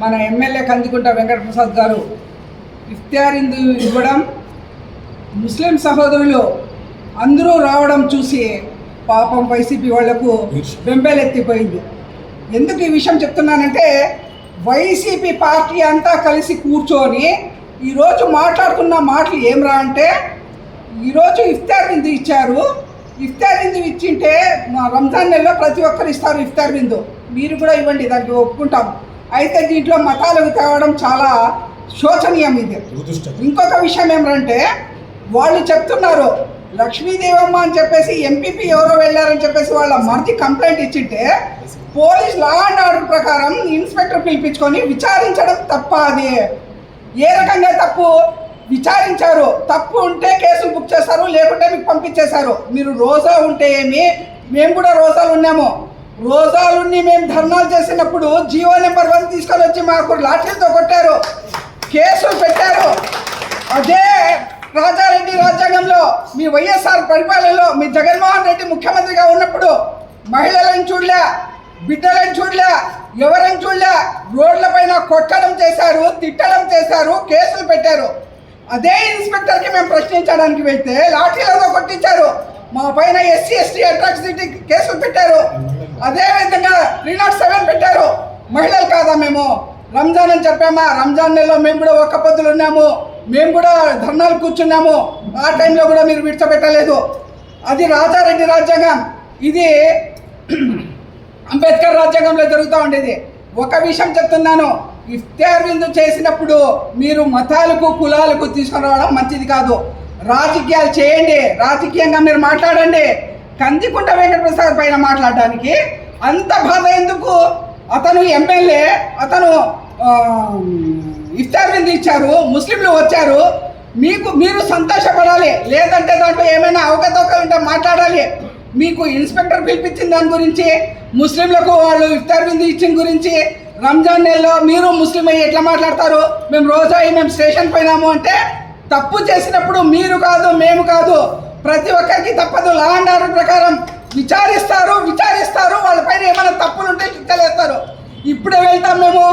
మన ఎమ్మెల్యే కందికుంట వెంకటప్రసాద్ గారు ఇఫ్తారిందు ఇవ్వడం, ముస్లిం సహోదరులు అందరూ రావడం చూసి పాపం వైసీపీ వాళ్లకు బెంబేలెత్తిపోయింది. ఎందుకు ఈ విషయం చెప్తున్నానంటే, వైసీపీ పార్టీ అంతా కలిసి కూర్చొని ఈరోజు మాట్లాడుతున్న మాటలు ఏమరా అంటే, ఈరోజు ఇఫ్తార్ బిందు ఇచ్చారు. ఇఫ్తార్ బిందు ఇచ్చింటే మా రంజాన్ నెలలో ప్రతి ఒక్కరు ఇస్తారు ఇఫ్తార్ బిందు, మీరు కూడా ఇవ్వండి, దానికి ఒప్పుకుంటాం. అయితే దీంట్లో మతాలకు తేవడం చాలా శోచనీయం. ఇది ఇంకొక విషయం ఏమంటే, వాళ్ళు చెప్తున్నారు లక్ష్మీదేవమ్మ అని చెప్పేసి ఎంపీపీ ఎవరో వెళ్ళారని చెప్పేసి వాళ్ళ మరిది కంప్లైంట్ ఇచ్చింటే, పోలీస్ లా అండ్ ఆర్డర్ ప్రకారం ఇన్స్పెక్టర్ పిలిపించుకొని విచారించడం తప్ప. అది ఏ రకంగా తప్పు? విచారించారు, తప్పు ఉంటే కేసులు బుక్ చేస్తారు, లేకుంటే మీకు పంపించేశారు. మీరు రోజా ఉంటే ఏమి, మేము కూడా రోజాలు ఉన్నాము. రోజాలుండి మేము ధర్నాలు చేసినప్పుడు జీవో నెంబర్ 1 తీసుకొని వచ్చి మాకు లాఠీలతో కొట్టారు, కేసులు పెట్టారు. అదే రాజారెడ్డి రాజ్యాంగంలో మీ వైఎస్ఆర్ పరిపాలనలో మీ జగన్మోహన్ రెడ్డి ముఖ్యమంత్రిగా ఉన్నప్పుడు మహిళలను చూడలే, బిడ్డలను చూడలే, ఎవరిని చూడలే, రోడ్ల పైన కొట్టడం చేశారు, తిట్టడం చేశారు, కేసులు పెట్టారు. అదే ఇన్స్పెక్టర్కి మేము ప్రశ్నించడానికి వెళ్తే లాఠీలతో కొట్టించారు, మా పైన ఎస్సీ ఎస్టీ అట్రాసిటీ కేసులు పెట్టారు. అదేవిధంగా 307 పెట్టారు. మహిళలు కాదా మేము? రంజాన్ అని చెప్పామా? రంజాన్ నెలలో మేము కూడా ఒక్క పొద్దులు ఉన్నాము, మేము కూడా ధర్నాలు కూర్చున్నాము. ఆ టైంలో కూడా మీరు విడిచిపెట్టలేదు. అది రాజారెడ్డి రాజ్యాంగం, ఇది అంబేద్కర్ రాజ్యాంగంలో జరుగుతూ ఉండేది. ఒక విషయం చెప్తున్నాను, ఇఫ్తార్ విందు చేసినప్పుడు మీరు మతాలకు కులాలకు తీసుకురావడం మంచిది కాదు. రాజకీయాలు చేయండి, రాజకీయంగా మీరు మాట్లాడండి. కందికుంట వెంకటప్రసాద్ పైన మాట్లాడడానికి అంత బాధ ఎందుకు? అతను ఎమ్మెల్యే, అతను ఇఫ్తార్ విందు ఇచ్చారు, ముస్లింలు వచ్చారు, మీరు సంతోషపడాలి. లేదంటే దాంట్లో ఏమైనా అవకతవకలు ఉంటే మాట్లాడాలి. మీకు ఇన్స్పెక్టర్ పిలిపించిన దాని గురించి, ముస్లింలకు వాళ్ళు ఇఫ్తార్ విందు ఇచ్చిన గురించి, రంజాన్ నెలలో మీరు ముస్లిం అయ్యి ఎట్లా మాట్లాడతారు? మేము రోజా అయ్యి మేము స్టేషన్ పోయినాము అంటే, తప్పు చేసినప్పుడు మీరు కాదు మేము కాదు, ప్రతి ఒక్కరికి తప్పదు. లా అండ్ ఆర్డర్ ప్రకారం విచారిస్తారు, వాళ్ళపైన ఏమైనా తప్పులు ఉంటే చిత్తలేస్తారు. ఇప్పుడే వెళ్తాం మేము,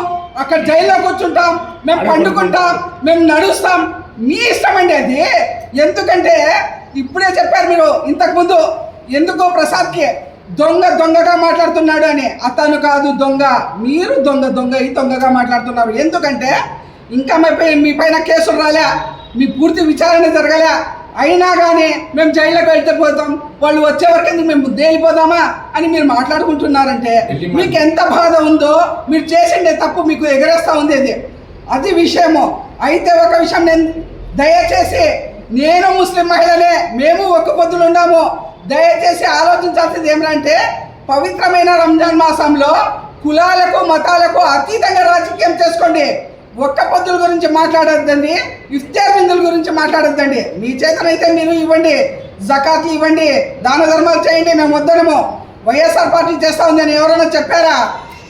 అక్కడ జైల్లో కూర్చుంటాం, మేము పండుకుంటాం, మేము నడుస్తాం, మీ ఇష్టం అండి అది. ఎందుకంటే ఇప్పుడే చెప్పారు మీరు ఇంతకుముందు, ఎందుకో ప్రసాద్కి దొంగగా మాట్లాడుతున్నాడు అని. అతను కాదు దొంగ, మీరు దొంగగా మాట్లాడుతున్నారు. ఎందుకంటే ఇంకా మీ పైన కేసులు రాలే, మీ పూర్తి విచారణ జరగలే. అయినా కానీ మేము జైల్లోకి వెళ్తే పోతాం, వాళ్ళు వచ్చే వరకు మేము తేలిపోదామా అని మీరు మాట్లాడుకుంటున్నారంటే మీకు ఎంత బాధ ఉందో. మీరు చేసిండే తప్పు మీకు ఎగరేస్తూ ఉంది అది విషయము. అయితే ఒక విషయం, దయచేసి నేను ముస్లిం మహిళనే, మేము ఒక్క పొద్దులు ఉన్నాము. దయచేసి ఆలోచించాల్సింది ఏమంటే, పవిత్రమైన రంజాన్ మాసంలో కులాలకు మతాలకు అతీతంగా రాజకీయం చేసుకోండి. ఒక్క పొద్దుల గురించి మాట్లాడద్దండి, ఇఫ్తార్ విందుల గురించి మాట్లాడద్దండి. మీ చేతనైతే మీరు ఇవ్వండి, జకాత్ ఇవ్వండి, దాన ధర్మాలు చేయండి, మేము వద్దనము. వైఎస్ఆర్ పార్టీ చేస్తూ ఉందని ఎవరైనా చెప్పారా?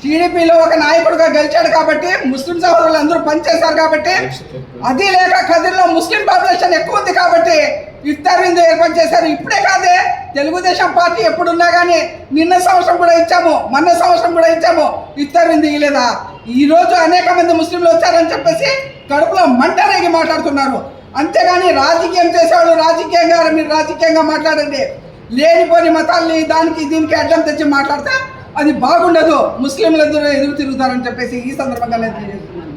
టీడీపీలో ఒక నాయకుడుగా గెలిచాడు కాబట్టి, ముస్లిం సహోదరులు అందరూ పనిచేశారు కాబట్టి, అది లేక కదిరిలో ముస్లిం పాపులేషన్ ఎక్కువ ఉంది కాబట్టి ఇఫ్తార్ విందు ఏర్పాటు చేశారు. ఇప్పుడే కాదే, తెలుగుదేశం పార్టీ ఎప్పుడున్నా కానీ నిన్న సంవత్సరం కూడా ఇచ్చాము, మొన్న సంవత్సరం కూడా ఇచ్చాము, ఇఫ్తార్ విందు ఇవ్వలేదా? ఈరోజు అనేక మంది ముస్లింలు వచ్చారని చెప్పేసి కడుపులో మంట రేగి మాట్లాడుతున్నారు. అంతేగాని రాజకీయం చేసేవాళ్ళు మీరు రాజకీయంగా మాట్లాడండి. లేనిపోని మతాల్ని దానికి దీనికి అడ్డం తెచ్చి మాట్లాడితే అది బాగుండదు. ముస్లింలందరూ ఎదురు తిరుగుతారని చెప్పేసి ఈ సందర్భంగా నేను తెలియజేస్తున్నాను.